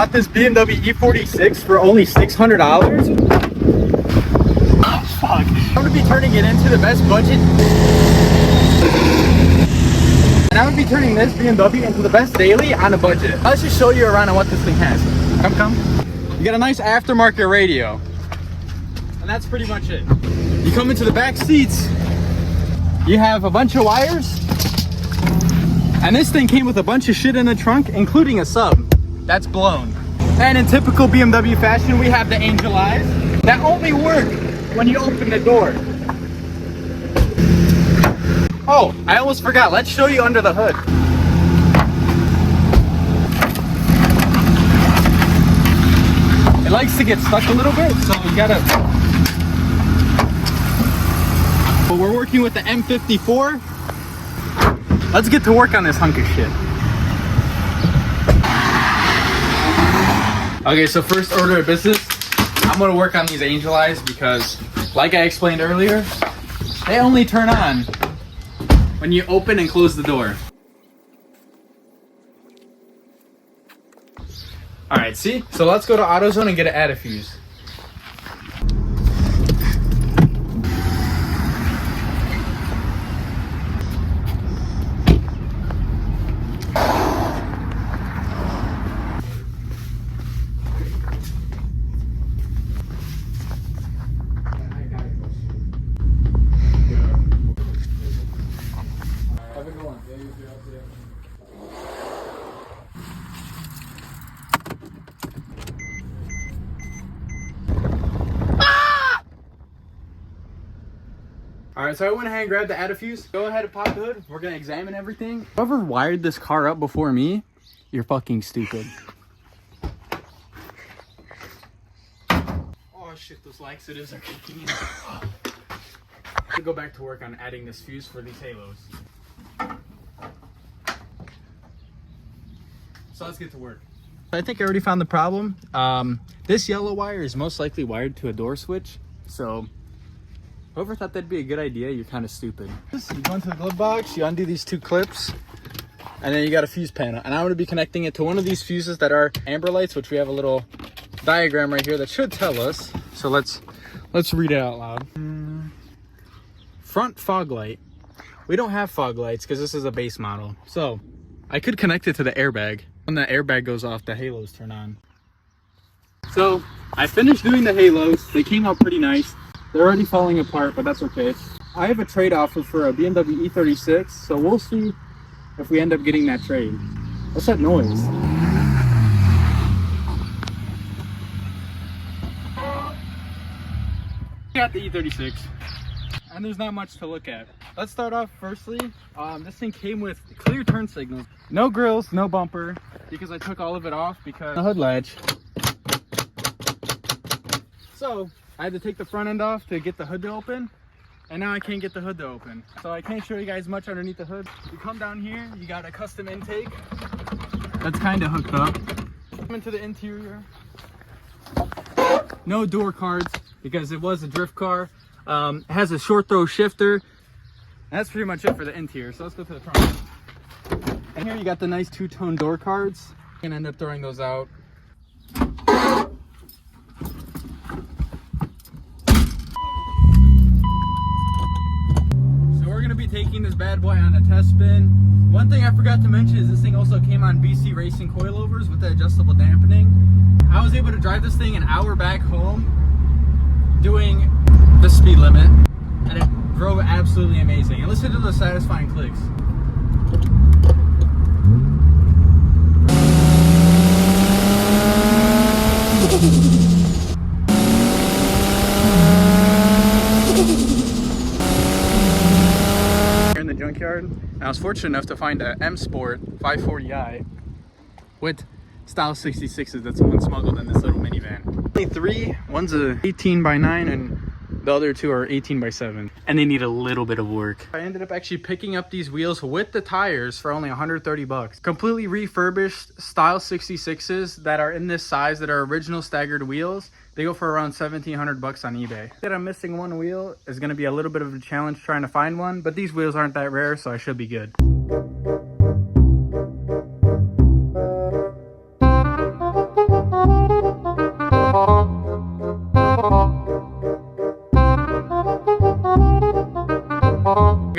bought this BMW E46 for only $600. Oh, fuck. I'm gonna be turning it into the best budget. And I'm gonna be turning this BMW into the best daily on a budget. Let's just show you around on what this thing has. Come. You got a nice aftermarket radio. And that's pretty much it. You come into the back seats. You have a bunch of wires. And this thing came with a bunch of shit in the trunk, including a sub. That's blown. And in typical BMW fashion, we have the angel eyes that only work when you open the door. Oh, I almost forgot. Let's show you under the hood. It likes to get stuck a little bit, so you gotta... But we're working with the M54. Let's get to work on this hunk of shit. Okay, so first order of business, I'm gonna work on these angel eyes because, like I explained earlier, they only turn on when you open and close the door. All right, see? So let's go to AutoZone and get an antifuse. Alright, so I went ahead and grabbed the antifuse. Go ahead and pop the hood. We're gonna examine everything. Whoever wired this car up before me, you're fucking stupid. Oh shit, those laxatives are kicking in. I'll go back to work on adding this fuse for these halos. So let's get to work. I think I already found the problem. This yellow wire is most likely wired to a door switch. So whoever thought that'd be a good idea, you're kind of stupid. You go into the glove box, you undo these two clips, and then you got a fuse panel. And I'm gonna be connecting it to one of these fuses that are amber lights, which we have a little diagram right here that should tell us. So let's read it out loud. Front fog light. We don't have fog lights because this is a base model. So I could connect it to the airbag. When the airbag goes off, the halos turn on. So I finished doing the halos. They came out pretty nice. They're already falling apart, but that's okay. I have a trade offer for a BMW E36, so we'll see if we end up getting that trade. What's that noise? Got the E36, and there's not much to look at. Let's start off firstly. This thing came with clear turn signals. No grills, no bumper, because I took all of it off because the hood latch. So I had to take the front end off to get the hood to open, and now I can't get the hood to open. So I can't show you guys much underneath the hood. You come down here, you got a custom intake that's kind of hooked up. Come into the interior. No door cards because it was a drift car. It has a short throw shifter. And that's pretty much it for the interior. So let's go to the front. And here you got the nice two-tone door cards. I'm gonna end up throwing those out. Taking this bad boy on a test spin. One thing I forgot to mention is this thing also came on BC Racing coilovers with the adjustable dampening. I was able to drive this thing an hour back home doing the speed limit, and it drove absolutely amazing. And listen to the satisfying clicks. Junkyard, and I was fortunate enough to find a M Sport 540i with style 66s that someone smuggled in this little minivan. Only three. One's a 18x9 and the other two are 18x7, and they need a little bit of work. I ended up actually picking up these wheels with the tires for only 130 bucks. Completely refurbished style 66s that are in this size, that are original staggered wheels. They go for around 1,700 bucks on eBay. That I'm missing one wheel is going to be a little bit of a challenge trying to find one, but these wheels aren't that rare, so I should be good.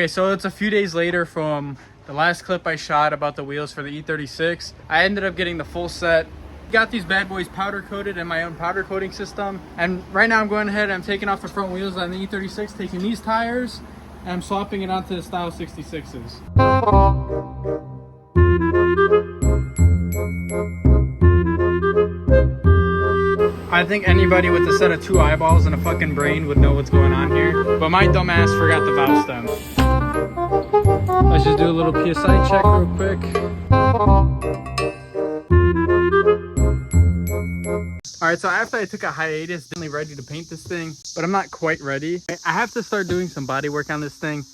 Okay, so it's a few days later from the last clip I shot about the wheels for the E36. I ended up getting the full set. Got these bad boys powder coated in my own powder coating system. And right now I'm going ahead and I'm taking off the front wheels on the E36, taking these tires, and I'm swapping it onto the Style 66s. I think anybody with a set of 2 eyeballs and a fucking brain would know what's going on here. But my dumbass forgot the valve stem. Let's just do a little PSI check real quick. Alright, so after I took a hiatus, definitely ready to paint this thing, but I'm not quite ready. I have to start doing some body work on this thing.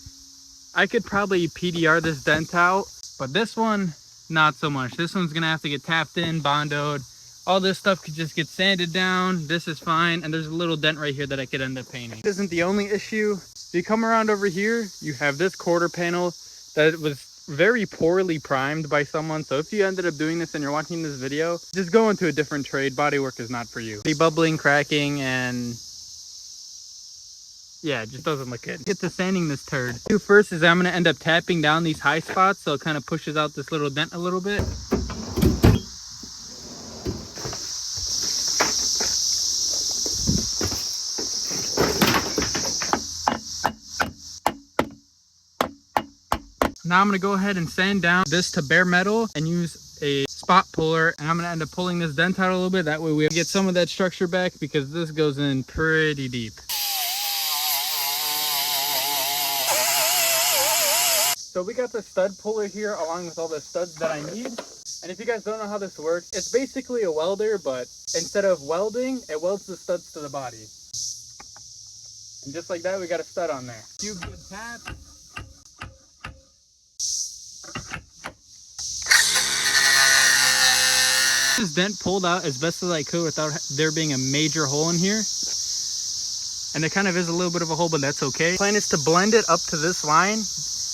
I could probably PDR this dent out, but this one, not so much. This one's gonna have to get tapped in, bondoed. All this stuff could just get sanded down. This is fine, and there's a little dent right here that I could end up painting. This isn't the only issue. If you come around over here, you have this quarter panel that was very poorly primed by someone. So if you ended up doing this and you're watching this video, just go into a different trade. Bodywork is not for you. The bubbling, cracking, and yeah, it just doesn't look good. Get to sanding this turd. What I do first is I'm gonna end up tapping down these high spots so it kind of pushes out this little dent a little bit. Now I'm gonna go ahead and sand down this to bare metal and use a spot puller, and I'm gonna end up pulling this dent out a little bit. That way we get some of that structure back, because this goes in pretty deep. So we got the stud puller here along with all the studs that I need. And if you guys don't know how this works, it's basically a welder, but instead of welding, it welds the studs to the body. And just like that, we got a stud on there. Few good taps. This dent pulled out as best as I could without there being a major hole in here. And there kind of is a little bit of a hole, but that's okay. The plan is to blend it up to this line.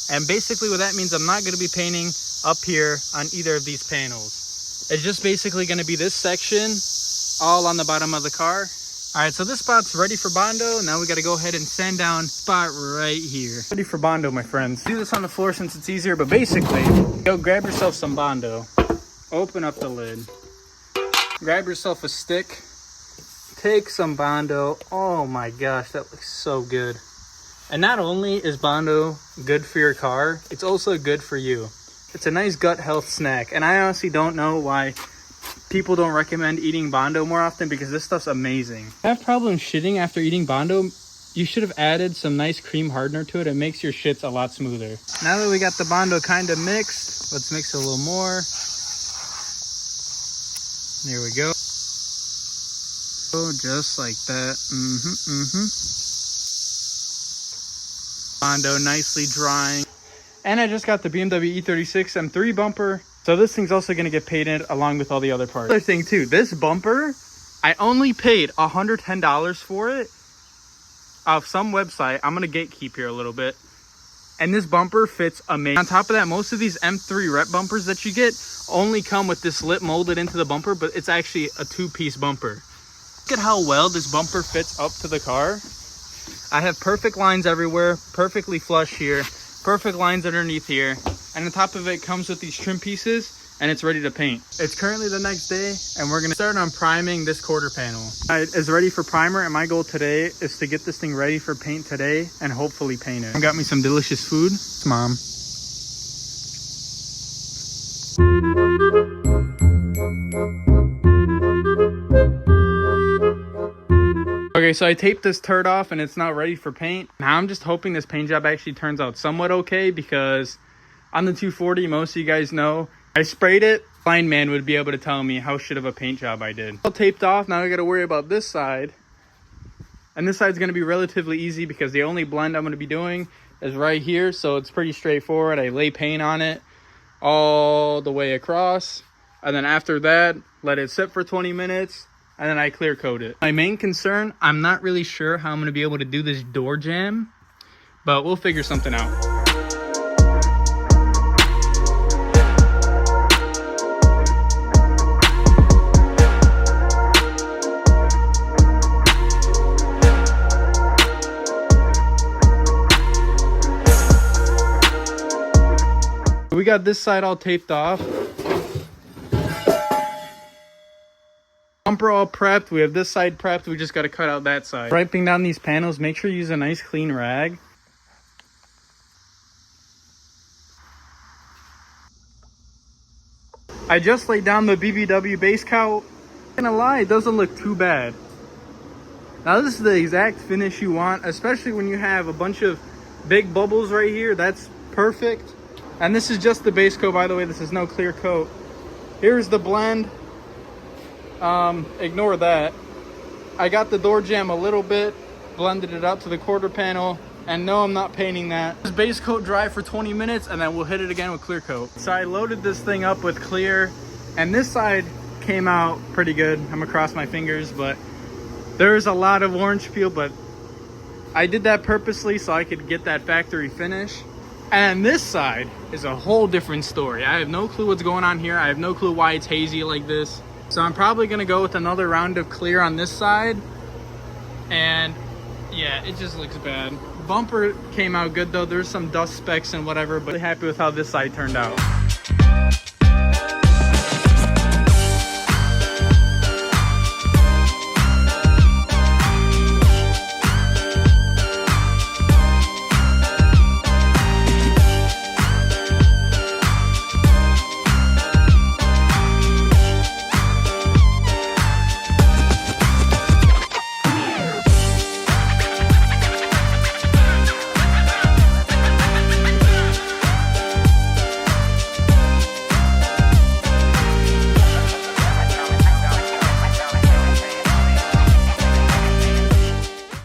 And basically what that means, I'm not going to be painting up here on either of these panels. It's just basically going to be this section all on the bottom of the car. All right, so this spot's ready for Bondo. Now we got to go ahead and sand down spot right here. Ready for Bondo, my friends. Do this on the floor since it's easier, but basically, go grab yourself some Bondo. Open up the lid. Grab yourself a stick. Take some Bondo. Oh my gosh, that looks so good. And not only is Bondo good for your car, it's also good for you. It's a nice gut health snack. And I honestly don't know why people don't recommend eating Bondo more often, because this stuff's amazing. If you have problems shitting after eating Bondo, you should have added some nice cream hardener to it. It makes your shits a lot smoother. Now that we got the Bondo kind of mixed, let's mix it a little more. There we go. Oh, just like that. Bondo nicely drying. And I just got the BMW E36 M3 bumper. So this thing's also going to get painted along with all the other parts. Another thing too, this bumper, I only paid $110 for it off some website. I'm going to gatekeep here a little bit. And this bumper fits amazing. On top of that, most of these M3 rep bumpers that you get only come with this lip molded into the bumper, but it's actually a 2-piece bumper. Look at how well this bumper fits up to the car. I have perfect lines everywhere, perfectly flush here, perfect lines underneath here. And on top of it comes with these trim pieces, and it's ready to paint. It's currently the next day, and we're gonna start on priming this quarter panel. It is ready for primer, and my goal today is to get this thing ready for paint today and hopefully paint it. I got me some delicious food. Mom. Okay, so I taped this turd off and it's not ready for paint. Now I'm just hoping this paint job actually turns out somewhat okay, because on the 240, most of you guys know, I sprayed it. Blind man would be able to tell me how shit of a paint job I did. All taped off, now I gotta worry about this side. And this side's gonna be relatively easy because the only blend I'm gonna be doing is right here. So it's pretty straightforward. I lay paint on it all the way across. And then after that, let it sit for 20 minutes. And then I clear coat it. My main concern, I'm not really sure how I'm gonna be able to do this door jamb, but we'll figure something out. got this side all taped off. Bumper all prepped. We have this side prepped. We just got to cut out that side. Wiping down these panels, make sure you use a nice clean rag. I just laid down the BBW base coat. Not gonna lie, it doesn't look too bad. Now this is the exact finish you want, especially when you have a bunch of big bubbles right here. That's perfect. And this is just the base coat, by the way. This is no clear coat. Here's the blend. Ignore that. I got the door jamb a little bit, blended it up to the quarter panel, and no, I'm not painting that. This base coat dry for 20 minutes and then we'll hit it again with clear coat. So I loaded this thing up with clear, and this side came out pretty good. I'm gonna cross my fingers, but there's a lot of orange peel, but I did that purposely so I could get that factory finish. And this side is a whole different story. I have no clue what's going on here. I have no clue why it's hazy like this. So I'm probably gonna go with another round of clear on this side. And yeah, it just looks bad. Bumper came out good though. There's some dust specks and whatever, but happy with how this side turned out.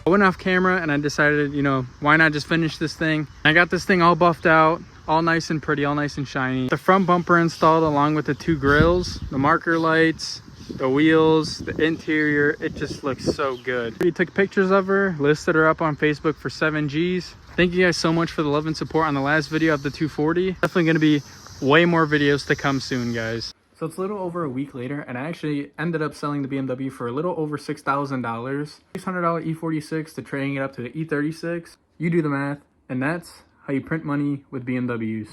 I went off camera and I decided, you know, why not just finish this thing? I got this thing all buffed out, all nice and pretty, all nice and shiny. The front bumper installed along with the two grills, the marker lights, the wheels, the interior. It just looks so good. We took pictures of her, listed her up on Facebook for 7Gs. Thank you guys so much for the love and support on the last video of the 240. Definitely gonna be way more videos to come soon, guys. So it's a little over a week later, and I actually ended up selling the BMW for a little over $6,000. $600 E46 to trading it up to the E36. You do the math, and that's how you print money with BMWs.